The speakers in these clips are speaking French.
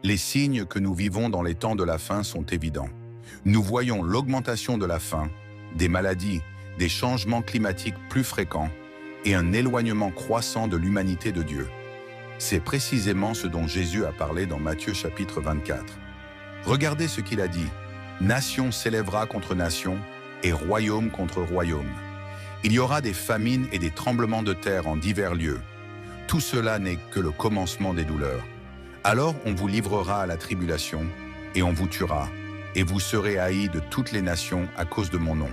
Les signes que nous vivons dans les temps de la fin sont évidents. Nous voyons l'augmentation de la faim, des maladies, des changements climatiques plus fréquents et un éloignement croissant de l'humanité de Dieu. C'est précisément ce dont Jésus a parlé dans Matthieu chapitre 24. Regardez ce qu'il a dit. Nation s'élèvera contre nation et royaume contre royaume. Il y aura des famines et des tremblements de terre en divers lieux. Tout cela n'est que le commencement des douleurs. Alors on vous livrera à la tribulation et on vous tuera, et vous serez haïs de toutes les nations à cause de mon nom.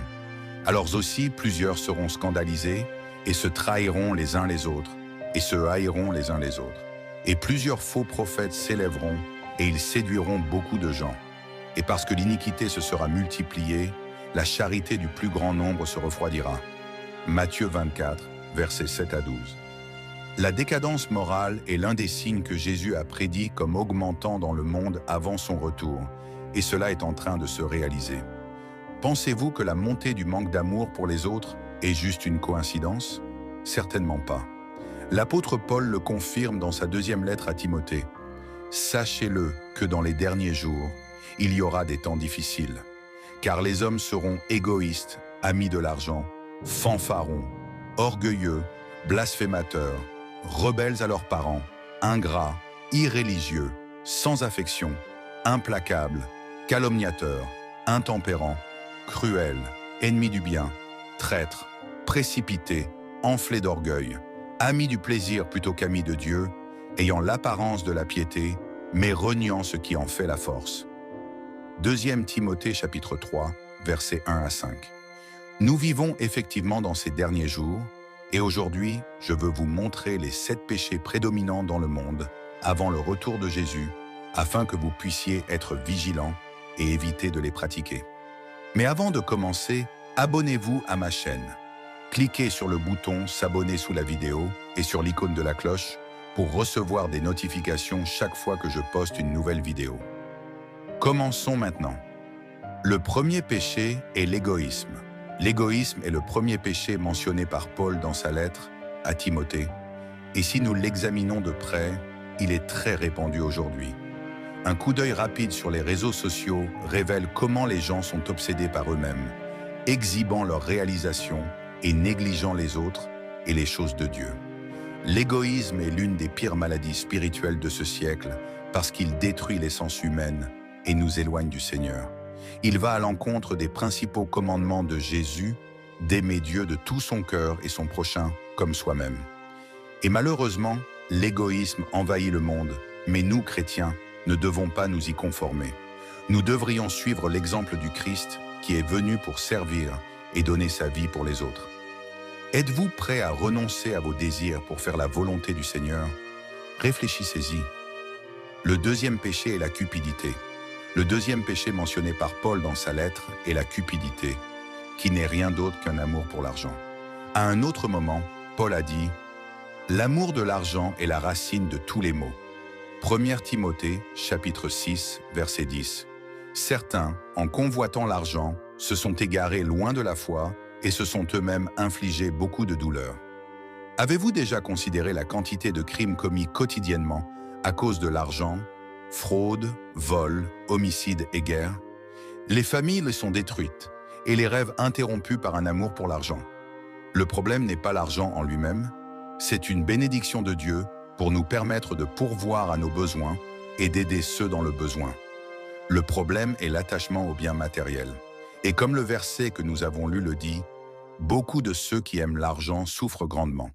Alors aussi plusieurs seront scandalisés et se trahiront les uns les autres, et se haïront les uns les autres. Et plusieurs faux prophètes s'élèveront, et ils séduiront beaucoup de gens. Et parce que l'iniquité se sera multipliée, la charité du plus grand nombre se refroidira. Matthieu 24, versets 7 à 12. La décadence morale est l'un des signes que Jésus a prédit comme augmentant dans le monde avant son retour, et cela est en train de se réaliser. Pensez-vous que la montée du manque d'amour pour les autres est juste une coïncidence? Certainement pas. L'apôtre Paul le confirme dans sa deuxième lettre à Timothée. Sachez-le que dans les derniers jours, il y aura des temps difficiles, car les hommes seront égoïstes, amis de l'argent, fanfarons, orgueilleux, blasphémateurs, rebelles à leurs parents, ingrats, irréligieux, sans affection, implacables, calomniateurs, intempérants, cruels, ennemis du bien, traîtres, précipités, enflés d'orgueil, amis du plaisir plutôt qu'amis de Dieu, ayant l'apparence de la piété, mais reniant ce qui en fait la force. 2 Timothée chapitre 3, versets 1 à 5. Nous vivons effectivement dans ces derniers jours, et aujourd'hui, je veux vous montrer les 7 péchés prédominants dans le monde avant le retour de Jésus, afin que vous puissiez être vigilants et éviter de les pratiquer. Mais avant de commencer, abonnez-vous à ma chaîne. Cliquez sur le bouton s'abonner sous la vidéo et sur l'icône de la cloche pour recevoir des notifications chaque fois que je poste une nouvelle vidéo. Commençons maintenant. Le premier péché est l'égoïsme. L'égoïsme est le premier péché mentionné par Paul dans sa lettre à Timothée. Et si nous l'examinons de près, il est très répandu aujourd'hui. Un coup d'œil rapide sur les réseaux sociaux révèle comment les gens sont obsédés par eux-mêmes, exhibant leurs réalisations et négligeant les autres et les choses de Dieu. L'égoïsme est l'une des pires maladies spirituelles de ce siècle parce qu'il détruit l'essence humaine et nous éloigne du Seigneur. Il va à l'encontre des principaux commandements de Jésus, d'aimer Dieu de tout son cœur et son prochain comme soi-même. Et malheureusement, l'égoïsme envahit le monde, mais nous, chrétiens, ne devons pas nous y conformer. Nous devrions suivre l'exemple du Christ qui est venu pour servir et donner sa vie pour les autres. Êtes-vous prêt à renoncer à vos désirs pour faire la volonté du Seigneur? Réfléchissez-y. Le deuxième péché est la cupidité. Le deuxième péché mentionné par Paul dans sa lettre est la cupidité, qui n'est rien d'autre qu'un amour pour l'argent. À un autre moment, Paul a dit « L'amour de l'argent est la racine de tous les maux ». 1 Timothée, chapitre 6, verset 10. Certains, en convoitant l'argent, se sont égarés loin de la foi et se sont eux-mêmes infligés beaucoup de douleurs. Avez-vous déjà considéré la quantité de crimes commis quotidiennement à cause de l'argent, fraude, vol, homicide et guerre? Les familles sont détruites et les rêves interrompus par un amour pour l'argent. Le problème n'est pas l'argent en lui-même, c'est une bénédiction de Dieu pour nous permettre de pourvoir à nos besoins et d'aider ceux dans le besoin. Le problème est l'attachement aux biens matériels. Et comme le verset que nous avons lu le dit, beaucoup de ceux qui aiment l'argent souffrent grandement.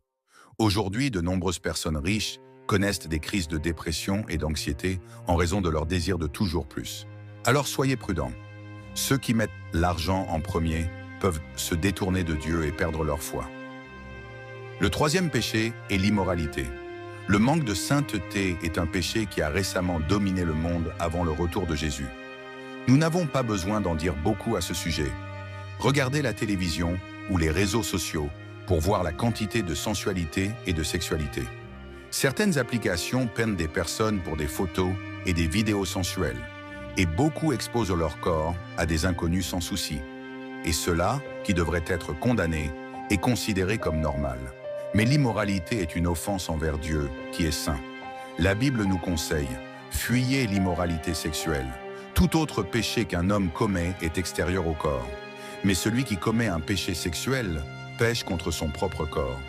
Aujourd'hui, de nombreuses personnes riches connaissent des crises de dépression et d'anxiété en raison de leur désir de toujours plus. Alors soyez prudents. Ceux qui mettent l'argent en premier peuvent se détourner de Dieu et perdre leur foi. Le troisième péché est l'immoralité. Le manque de sainteté est un péché qui a récemment dominé le monde avant le retour de Jésus. Nous n'avons pas besoin d'en dire beaucoup à ce sujet. Regardez la télévision ou les réseaux sociaux pour voir la quantité de sensualité et de sexualité. Certaines applications peignent des personnes pour des photos et des vidéos sensuelles, et beaucoup exposent leur corps à des inconnus sans souci. Et cela, qui devrait être condamné, est considéré comme normal. Mais l'immoralité est une offense envers Dieu, qui est saint. La Bible nous conseille « Fuyez l'immoralité sexuelle. Tout autre péché qu'un homme commet est extérieur au corps. Mais celui qui commet un péché sexuel pêche contre son propre corps.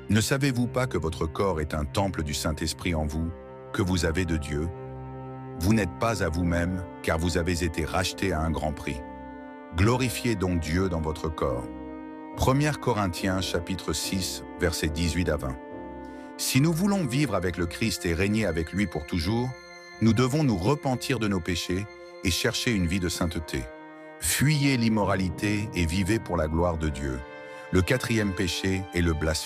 Ne savez-vous pas que votre corps est un temple du Saint-Esprit en vous, que vous avez de Dieu? Vous n'êtes pas à vous-même, car vous avez été rachetés à un grand prix. Glorifiez donc Dieu dans votre corps. 1 Corinthiens chapitre 6, versets 18 à 20. Si nous voulons vivre avec le Christ et régner avec lui pour toujours, nous devons nous repentir de nos péchés et chercher une vie de sainteté. Fuyez l'immoralité et vivez pour la gloire de Dieu. Le 4e péché est le blasphème.